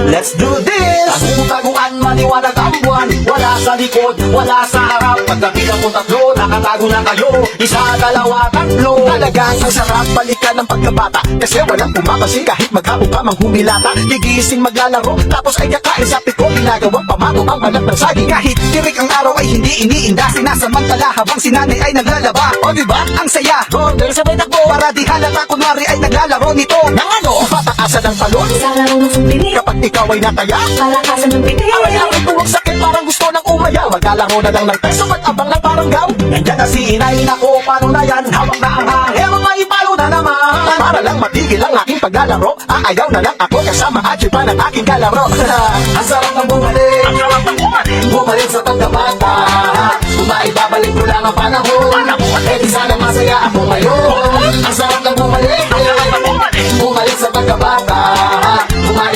Let's do this! Tagu-taguan, maliwanag ang buwan. Wala sa likod, wala sa harap. Pagkabilang mo tatlo, nakatago na kayo. Isa, dalawa, tatlo. Talagang ang sarap balikan ng pagkabata, kasi walang pumapasi kahit maghapon pa mang humilata. Gigising maglalaro, tapos ay kakain sa piko. Ginagawang pamato ang balat ng saging. Kahit tirik ang araw ay hindi iniinda, sinasamantala habang si nanay ay naglalaba. O diba, ang saya, Order sabay takbo. para di halata kunwari ay naglalaro nito. Nang ano, pataasan ng talon Sa laro ng sumpili, kapag ikaw ay nataya. palakasan ng piti. Away-away tuwag sakit, parang gusto ng umaya. Maglalaro na lang ng peso at abang ng baranggaw. Nandiyan na si inay, nako, paano na yan? Hawak na ang hangin, maipalo na naman. Para lang matigil ang aking paglalaro, aayaw na lang ako kasama at pa ng aking kalaro. Ang sarap ng bumalik, ang sarap ng bumalik. Bumalik sa pagkabata. Babalik ko lang ang panahon. Eh di sana masaya ako ngayon. Ang sarap ng bumalik, ang sarap ng bumalik. Bumalik sa pagkabata.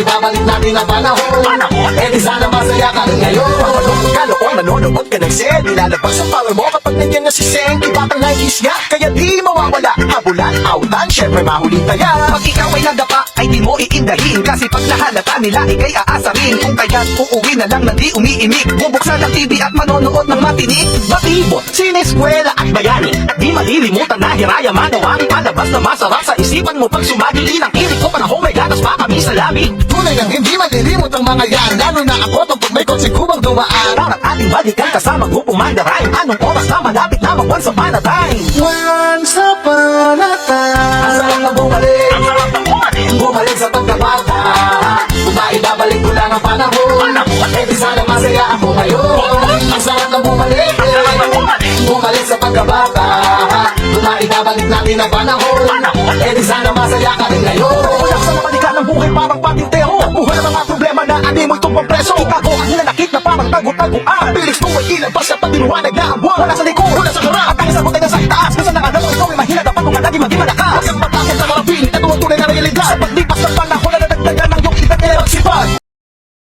Babalik natin ang panahon. Eh di sana masaya ka rin ngayon. Manonood ka noon, manonood ka ng sel. Ilalabas ang power mo kapag nandiyan na si Seng. Di batang 90s nga, kaya di mawawala. Habulan, outan, syempre mahuli taya. Pag ikaw ay nadapa, ay di mo iindahin. Kasi pag nahalata nila, ikay aasarin. Kung kaya't uuwi na lang na di umiimik. Bubuksan ang TV at manonood ng matinik. Batibot, sineskwela at bayani. At di malilimutan na hiraya manawari. Palabas na masarap sa isipan mo pag sumagili ng kirik ko. Panahong may gatas pa kami sa labi. Tunay ang hindi malilimot ang mga yan. Lalo na ako tungkol may konsekubang dumaan. At ating balikan kasama grupong mandarayang. Anong oras na malapit na mag-once upon a time. Once upon a time. Ang sarap na bumalik, ang sarap na bumalik. Bumalik sa pagkabata. Kung maibabalik ko lang ang panahon. Eh di sana masaya ako ngayon. Ang sarap na bumalik, ang sarap na bumalik. Bumalik sa pagkabata. Kung maibabalik natin ang panahon. Eh di sana masaya ka rin ngayon. Walang sa mabalikan ng buhay parang patintero. Buhay ng mga problema na animoy tumpang preso. Itago ang nanakit na parang tago-taguan. Bilis mo ay ilabas sa pagdiluwanag na ang buwan. Wala sa likod, wala sa harap.